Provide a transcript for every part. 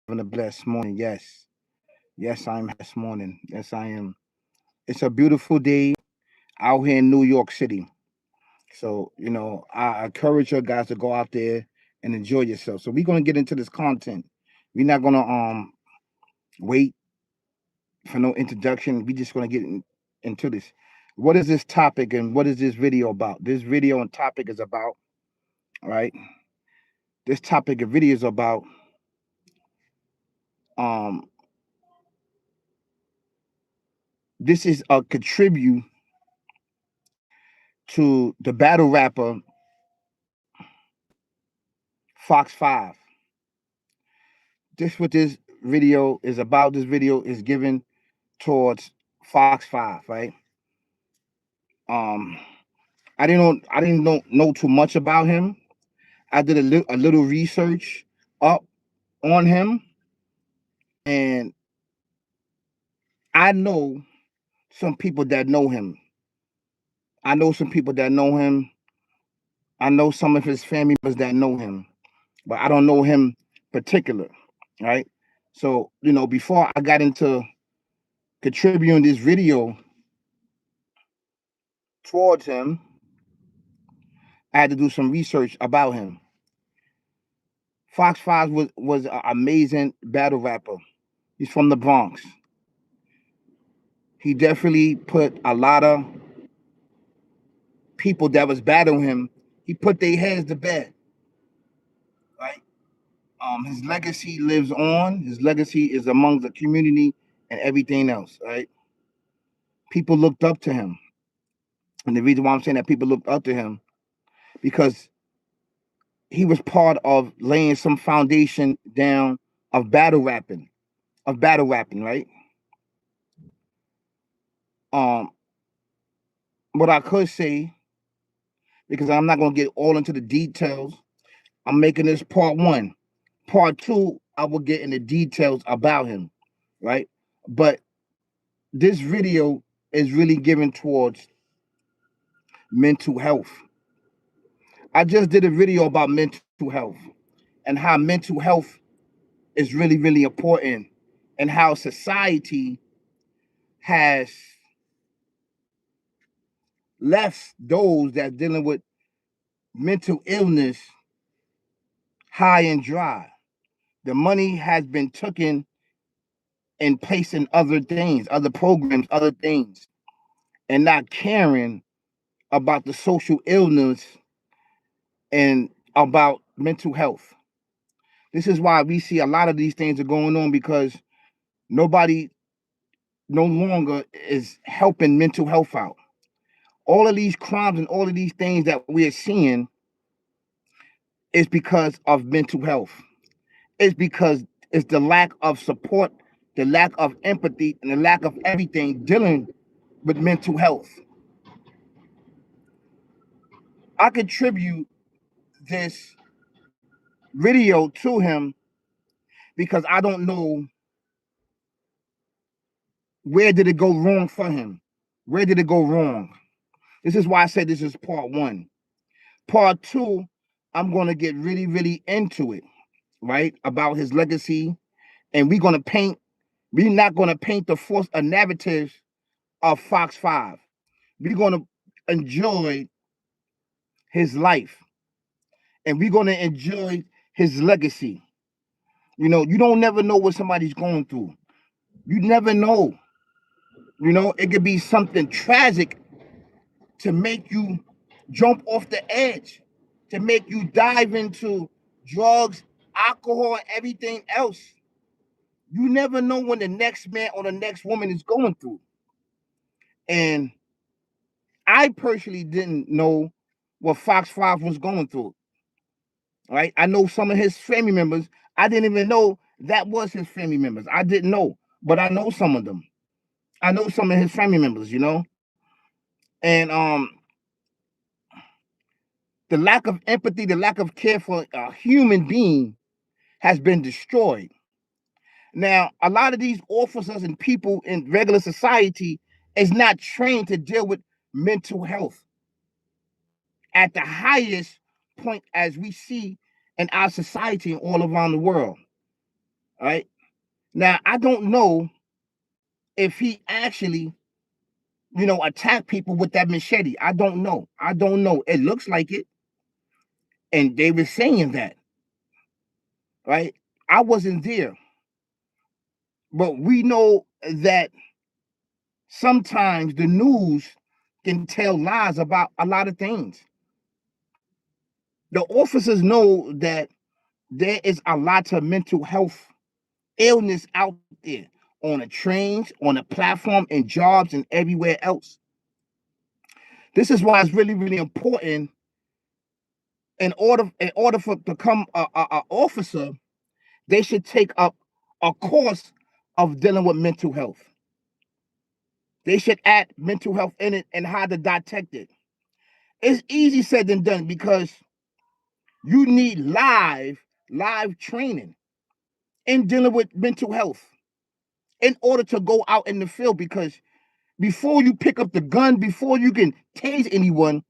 Having a blessed morning. Yes. Yes, I am this morning. Yes, I am. It's a beautiful day out here in New York City. So, I encourage you guys to go out there and enjoy yourself. So we're gonna get into this content. We're not gonna wait for no introduction. We're just gonna into this. What is this topic and what is this video about? This video and topic is about, right? This topic and video is about um this is a contribute to the battle rapper Fox 5. This what this video is about. This video is given towards Fox 5, right? Um, I didn't know too much about him. I did a little research up on him, and I know some people that know him. I know some people that know him. I know some of his family members that know him, but I don't know him particular, right? So before I got into contributing this video towards him, I had to do some research about him. Fox 5 was an amazing battle rapper. He's from the Bronx. He definitely put a lot of people that was battling him. He put their heads to bed, right? His legacy lives on. His legacy is among the community and everything else, right? People looked up to him, and the reason why I'm saying that people looked up to him because he was part of laying some foundation down of battle rapping, right? Um, what I could say, because I'm not going to get all into the details, I'm making this part one. Part two, I will get into details about him, right? But this video is really given towards mental health. I just did a video about mental health and how mental health is really, really important and how society has left those that dealing with mental illness high and dry. The money has been taken and placed in other things, other programs, other things, and not caring about the social illness and about mental health. This is why we see a lot of these things are going on because nobody no longer is helping mental health out. All of these crimes and all of these things that we are seeing is because of mental health. It's because it's the lack of support, the lack of empathy, and the lack of everything dealing with mental health. I contribute this video to him because I don't know where did it go wrong for him. Where did it go wrong? This is why I said this is part one. Part two, I'm going to get really, really into it, right? About his legacy. And we're not going to paint the false narrative of Fox 5. We're going to enjoy his life and we're going to enjoy his legacy. You don't never know what somebody's going through. You never know. It could be something tragic to make you jump off the edge, to make you dive into drugs, alcohol, everything else. You never know when the next man or the next woman is going through. And I personally didn't know what Fox 5 was going through. Right? I know some of his family members. I didn't even know that was his family members. I didn't know, but I know some of them. I know some of his family members. And the lack of empathy, the lack of care for a human being has been destroyed. Now, a lot of these officers and people in regular society is not trained to deal with mental health at the highest point as we see in our society and all around the world. Right? Now, I don't know if he actually, attacked people with that machete. I don't know. I don't know. It looks like it. And they were saying that, right? I wasn't there. But we know that sometimes the news can tell lies about a lot of things. The officers know that there is a lot of mental health illness out there on the trains, on the platform, in jobs, and everywhere else. This is why it's really, really important in order for to become a officer, they should take up a course of dealing with mental health. They should add mental health in it and how to detect it. It's easy said than done because you need live training in dealing with mental health in order to go out in the field. Because before you pick up the gun, before you can tase anyone,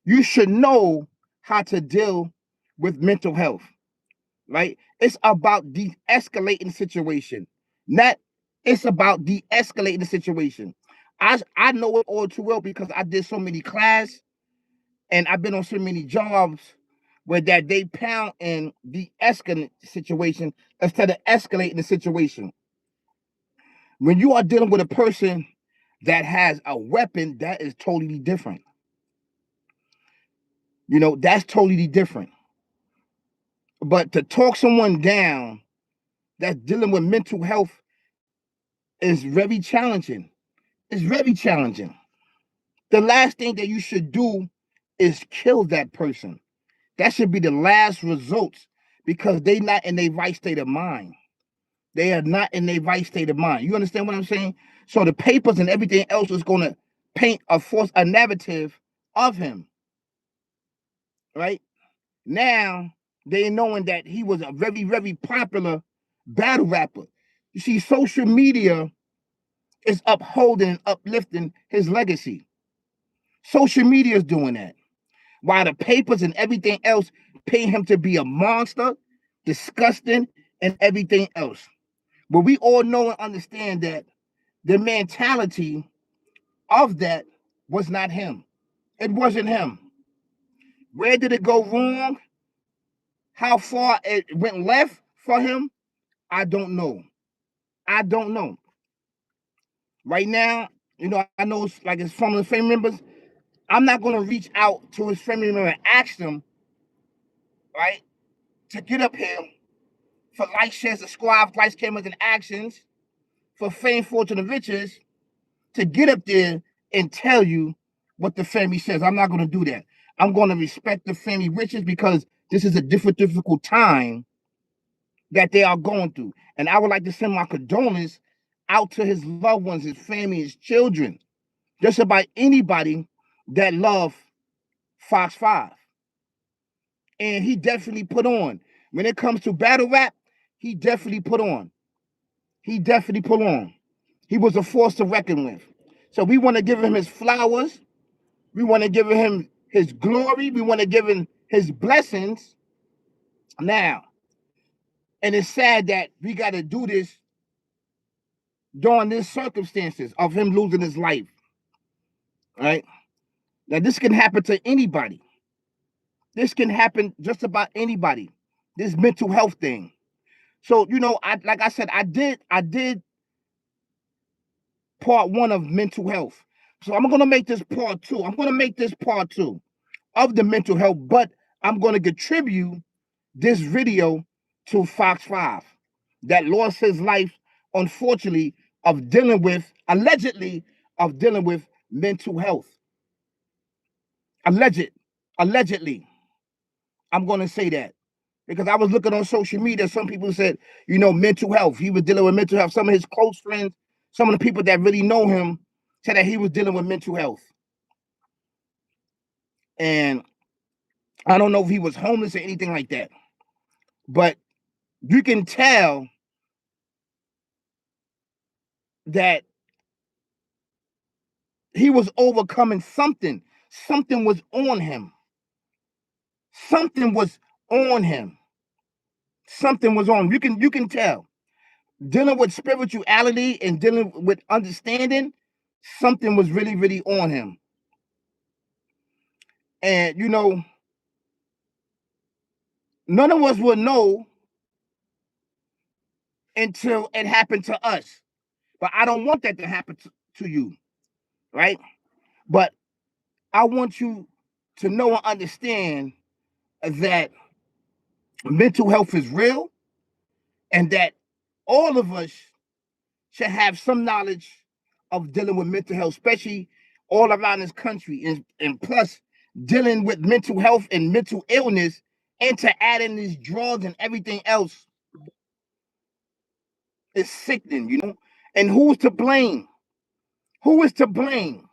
you should know how to deal with mental health, right? It's about de-escalating the situation. Not It's about de-escalating the situation. I know it all too well because I did so many classes and I've been on so many jobs where that they pound and de-escalate the situation instead of escalating the situation. When you are dealing with a person that has a weapon, that is totally different. That's totally different. But to talk someone down that's dealing with mental health is very challenging. It's very challenging. The last thing that you should do is kill that person. That should be the last results because they not in their right state of mind. They are not in their right state of mind. You understand what I'm saying? So the papers and everything else is going to paint a narrative of him, right? Now they knowing that he was a very, very popular battle rapper. You see, social media is upholding and uplifting his legacy. Social media is doing that. While the papers and everything else paint him to be a monster, disgusting, and everything else. But we all know and understand that the mentality of that was not him. It wasn't him. Where did it go wrong? How far it went left for him? I don't know. I don't know. Right now, I know it's like it's from the family members. I'm not going to reach out to his family member and ask them, right, to get up here for likes, shares, subscribe, likes, cameras, and actions, for fame, fortune, and riches, to get up there and tell you what the family says. I'm not going to do that. I'm going to respect the family riches because this is a difficult time that they are going through. And I would like to send my condolences out to his loved ones, his family, his children, just about anybody that love Fox 5. And he definitely put on. When it comes to battle rap, he definitely put on. He definitely put on. He was a force to reckon with. So we want to give him his flowers. We want to give him his glory. We want to give him his blessings now. And it's sad that we got to do this during these circumstances of him losing his life. Right? Now, this can happen to anybody. This can happen just about anybody. This mental health thing. So, like I said, I did part one of mental health. So I'm gonna make this part two. I'm gonna make this part two of the mental health, but I'm gonna contribute this video to Fox 5 that lost his life, unfortunately, of dealing with, allegedly, of dealing with mental health. Allegedly. I'm gonna say that. Because I was looking on social media, some people said, mental health. He was dealing with mental health. Some of his close friends, some of the people that really know him said that he was dealing with mental health. And I don't know if he was homeless or anything like that. But you can tell that he was overcoming something. Something was on him. Something was on him. Something was on him. You can tell. dealing with spirituality and dealing with understanding, something was really, really on him. And none of us will know until it happened to us. But I don't want that to happen to you, right? But I want you to know and understand that mental health is real and that all of us should have some knowledge of dealing with mental health, especially all around this country. And plus, dealing with mental health and mental illness, and to add in these drugs and everything else is sickening. And who's to blame? Who is to blame?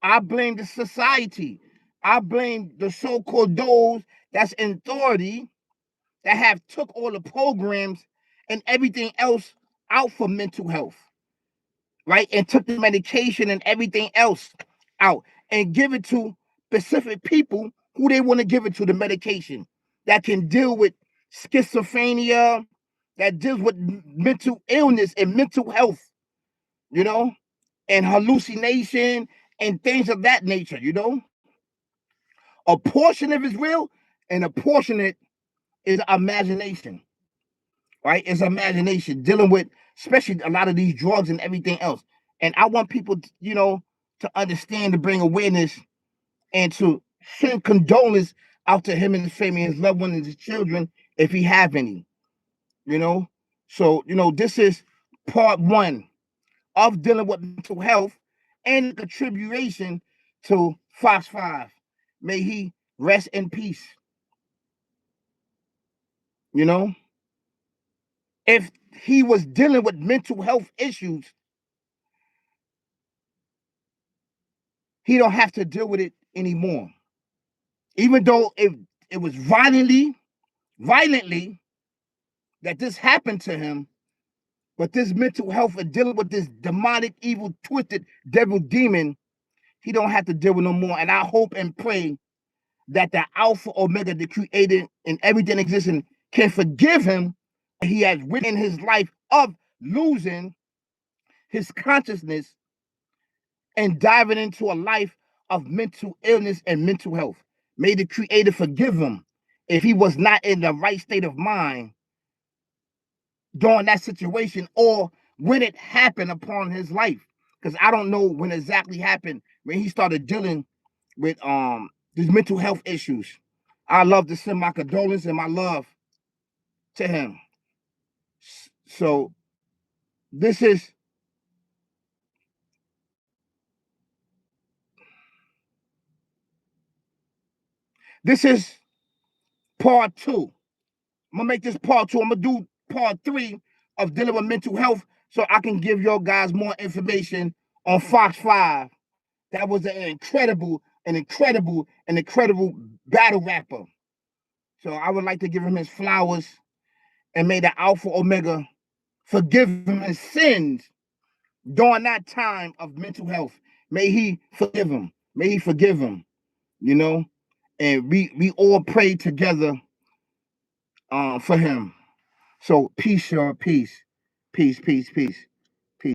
I blame the society. I blame the so-called those that's in authority that have took all the programs and everything else out for mental health, right? And took the medication and everything else out and give it to specific people who they want to give it to, the medication that can deal with schizophrenia, that deals with mental illness and mental health, you know, and hallucination and things of that nature. A portion of it is real and a portion of it is imagination, right? It's imagination dealing with, especially a lot of these drugs and everything else. And I want people, to understand, to bring awareness and to send condolence out to him and his family, his loved ones, and his children, if he have any, you know. So, this is part one of dealing with mental health and the contribution to Fox 5. May he rest in peace. If he was dealing with mental health issues, he don't have to deal with it anymore. Even though it was violently that this happened to him, but this mental health and dealing with this demonic, evil, twisted devil demon, he don't have to deal with no more. And I hope and pray that the Alpha Omega, the creator and everything existing, can forgive him. He has written his life of losing his consciousness and diving into a life of mental illness and mental health. May the creator forgive him if he was not in the right state of mind during that situation or when it happened upon his life. Because I don't know when exactly happened when he started dealing with these mental health issues. I love to send my condolences and my love to him. So this is part two. I'm gonna make this part two. I'm gonna do part three of dealing with mental health so I can give y'all guys more information on Fox 5. That was an incredible battle rapper. So I would like to give him his flowers and may the Alpha Omega forgive him his sins during that time of mental health. May he forgive him. May he forgive him, and we all pray together for him. So peace, y'all. Peace. Peace, peace, peace.